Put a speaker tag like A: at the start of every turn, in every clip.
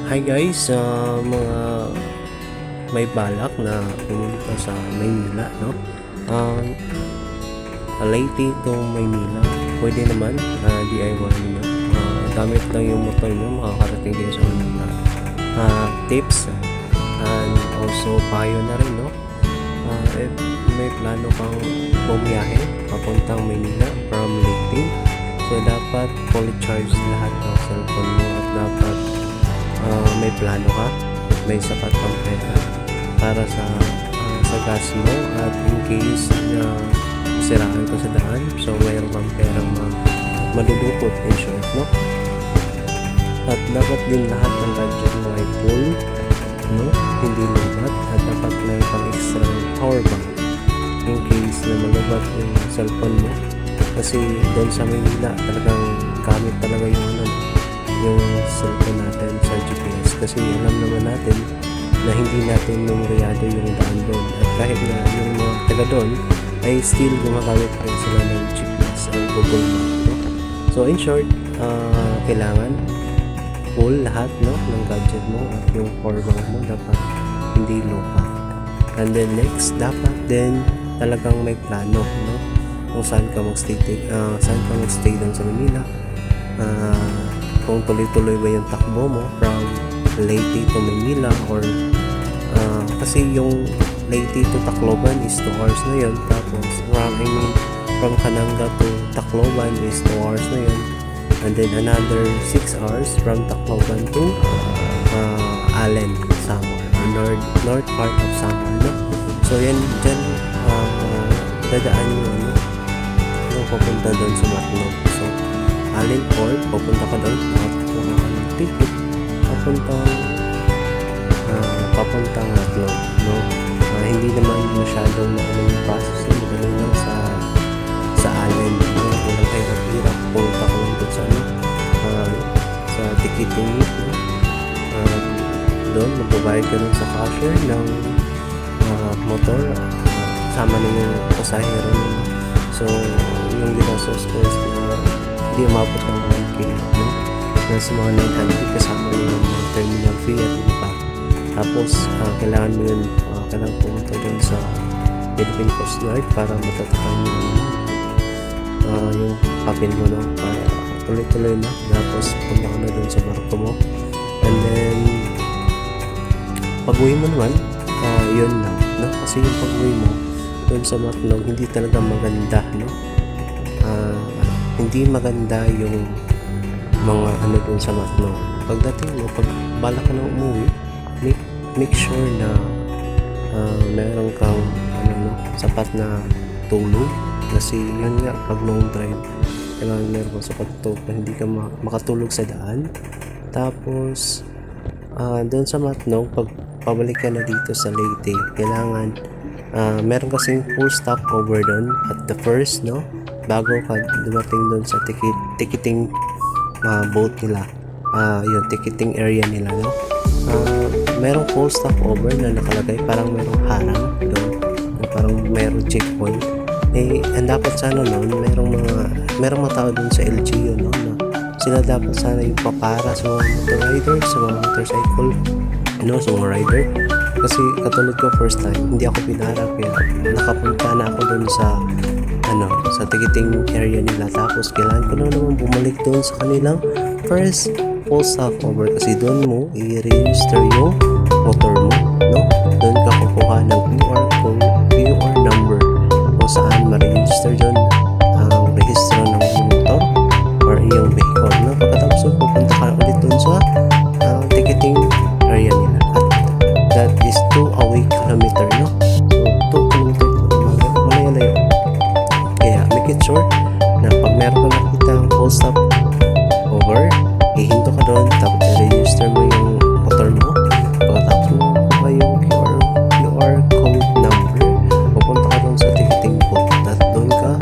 A: Hi guys, mga may balak na pumunta sa Maynila, no? Leyte to Maynila, pwede naman DIY nyo. Gamit lang yung motor nyo, makakarating kayo sa Maynila. Tips and also payo na rin, no? If may plano kang bumiyahe papuntang Maynila from Leyte, so dapat fully charge lahat ng cellphone mo at dapat may plano ka, may sapat kang pera para sa gas mo at in case na siraan ka sa daan, so mayroon kang perang madudukot in short, no? At dapat din lahat ng gadget mo ay full, no? Hindi lubat at dapat may pang extra power bank in case na malubat yung cellphone mo, kasi doon sa Manila talagang gamit talaga yung cellphone natin sa GPS, kasi alam naman natin na hindi natin numeryado yung daan doon, at kahit na yung mga taga doon ay still gumagamit pa rin sila ng GPS o Google Map, no? So in short, kailangan full lahat, no, ng gadget mo at yung power bank mo dapat hindi lupa. And then next, dapat din talagang may plano, no, kung saan ka magstay doon sa Manila, kung tuloy-tuloy ba yung takbo mo from Leyte to Manila, or kasi yung Leyte to Tacloban is 2 hours na yun, tapos from Cananga to Tacloban is 2 hours na yun, and then another 6 hours from Tacloban to Allen, Samar, or north part of Samar, no? So yan, dyan dadaan yung papunta doon sa Matnog. So Allen Port, pupunta ka doon, pupunta ka ng ticket papuntang Matnog, no? Hindi naman masyadong yung process, madali lang sa Allen, no? Walang kayo hirap, pumunta ka lang doon sa ticketing, no? Doon magbabayad ka doon sa cashier ng motor, sama na yung pasahero, no? So yung ginastos ko is hindi umabot ng 1K, no? Nasa mga 900 kasama yung terminal fee at iba. Tapos kailangan mo yun, kailangan pumunta dun sa Philippine Coast Guard para matatakan mo yung papel mo, no? Para tuloy-tuloy na, tapos punta ka na dun sa barko mo, and then pag-uwi mo naman, yun lang, no? Kasi yung pag-uwi mo dun sa Matnog hindi talaga maganda, no? Hindi maganda yung mga dun sa Matnog. Pagdating mo, pag bala ka na umuwi, make sure na meron kang sapat na tulog, kasi yun nga, pag long drive kailangan meron kang sapat na tulog, hindi ka makatulog sa daan. Tapos doon sa Matnog, pag pabalik ka na dito sa Leyte, kailangan meron kasing full stopover doon at the first, no, bago ka dumating doon sa ticketing boat nila, yung ticketing area nila, no? Merong full stopover na nakalagay, parang merong harang doon, parang merong checkpoint. And dapat sana noon merong mga tao doon sa LGU, no, na sila dapat sana yung papara sa mga motor riders, sa mga motorcycle, no, sa mga rider. Kasi katulad ko, first time hindi ako pinara, kaya nakapunta na ako doon sa ticketing area nila, tapos kailangan ko na naman bumalik doon sa kanilang first full stopover, kasi doon mo i-register yung motor mo, no? Doon ka kukuha ng QR number kung saan ma-register doon ang rehistro ng iyong motor or iyong vehicle, no? Pagkatapos pupunta ka ulit doon sa ticketing area nila, at that is 2 away kilometer, no? So 2 kilometer malayo. Kaya make it sure na pag meron ka nakita ang full stopover, ihinto ka doon, tapos i-register mo yung motor mo. Pagkatapos mo kuha yung QR code number, pupunta ka doon sa ticketing booth at doon ka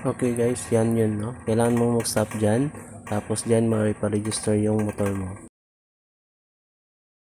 A: Okay guys, yan yun, no? Kailangan mo mag-stop dyan. Tapos dyan, ma-register yung motor mo.